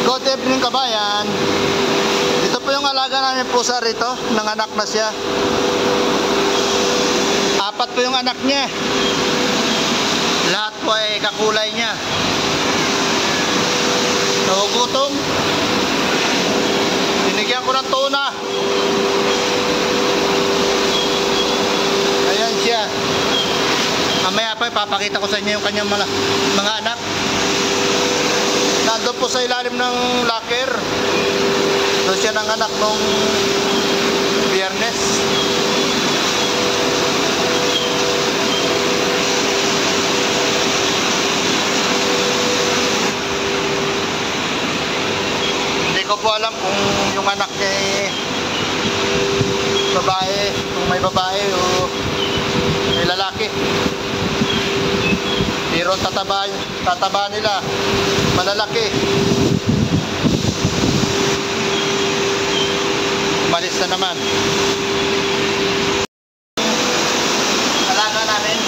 Good evening kabayan. Ito po yung alaga namin pusa rito. Nanganak na siya. 4 po yung anak niya. Lahat po ay kakulay niya. Nagugutom. Binigyan ko ng tuna. Ayan siya. Mamaya pa ipapakita ko sa inyo yung kanyang mga anak. Nandun po sa ilalim ng locker. Doon siya nanganak nung Biyernes. Hindi ko po alam kung yung anak niya ay babae, kung may babae o may lalaki. Pero tataba nila malalaki. Umalis na naman. Alaga namin.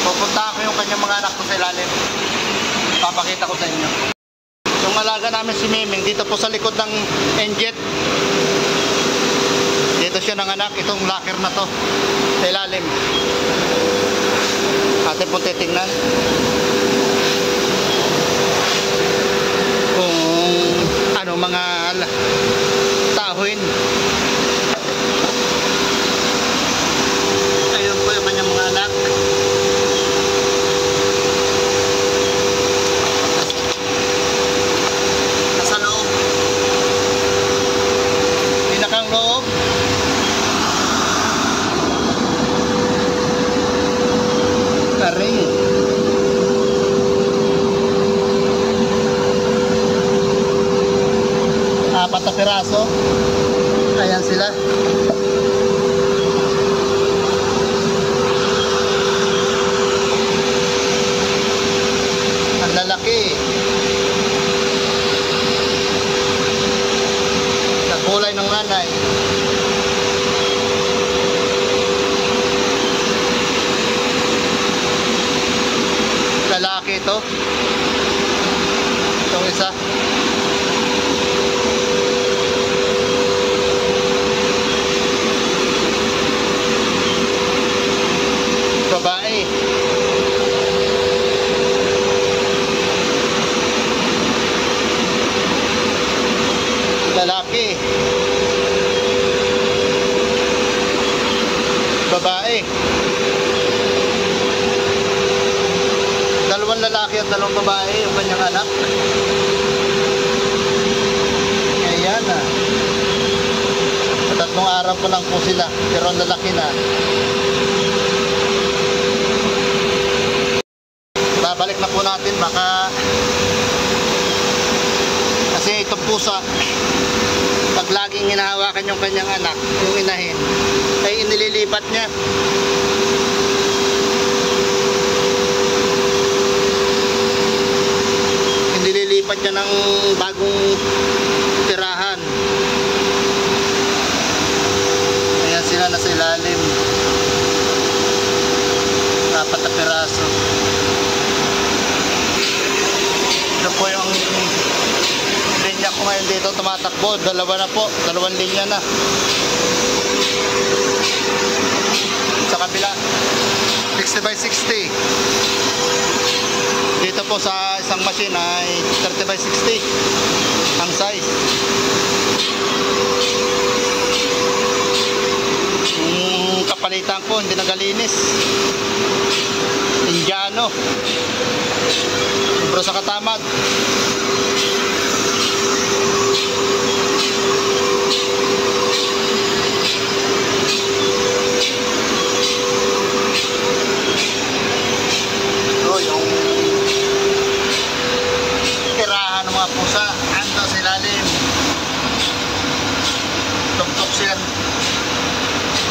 Pupunta ko yung kanyang mga anak ko sa ilalim. Papakita ko sa inyo. Yung alaga namin si Miming dito po sa likod ng Enjet. Dito siya nanganak. Itong locker na to sa ilalim. Atin po titingnan kung ano mga tahuin. Ayun po yung kanyang mga anak. Nasa loob. Pinakang loob. Taring. Apat na piraso. Ayan sila. Ang lalaki. Sa kulay ng nanay. Lalaki ito. Itong isa. Babae. Lalaki. Babae. Dalawang lalaki at dalawang babae yung kanyang anak. Ayan na. Tatlong araw po lang po sila. Pero ang lalaki na. Babalik na po natin baka kasi itong pusa pag laging hinahawakan yung kanyang anak, yung inahin, ay inililipat niya. Inililipat niya ng bagong tirahan. Ayan sila nasa ilalim. 4 na piraso. Ito po yung linya ko ngayon dito tumatakbo. Dalawa na po. 2 linya na. Sa kabila 60 by 60. Dito po sa isang machine ay 30 by 60 ang size. Yung kapalitan ko hindi nagalinis. Indiano. Pero sa katamad. So, yung tirahan ng mga pusa, ando sa ilalim. Tuktok siya.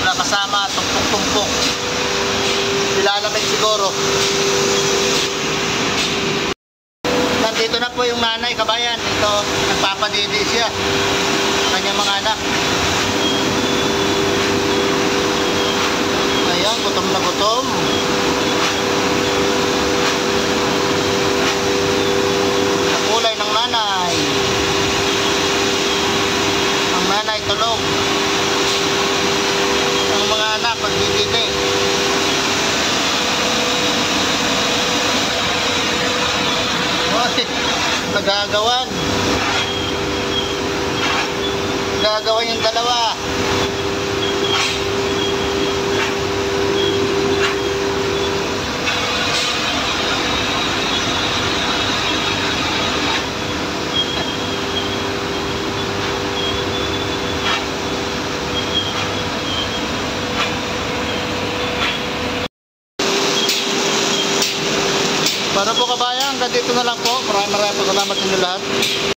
Wala kasama, tuktok-tuktok. Ilalamig siguro. Nandito na po yung nanay kabayan. Ito, nagpapadidi siya. Kanyang mga anak. Ayan, gutom na gutom. Ang kulay ng nanay. Magagawan. Gagawan yung dalawa. Para po kabayan, hanggang dito na lang po. Maraming po salamat sa inyo lahat.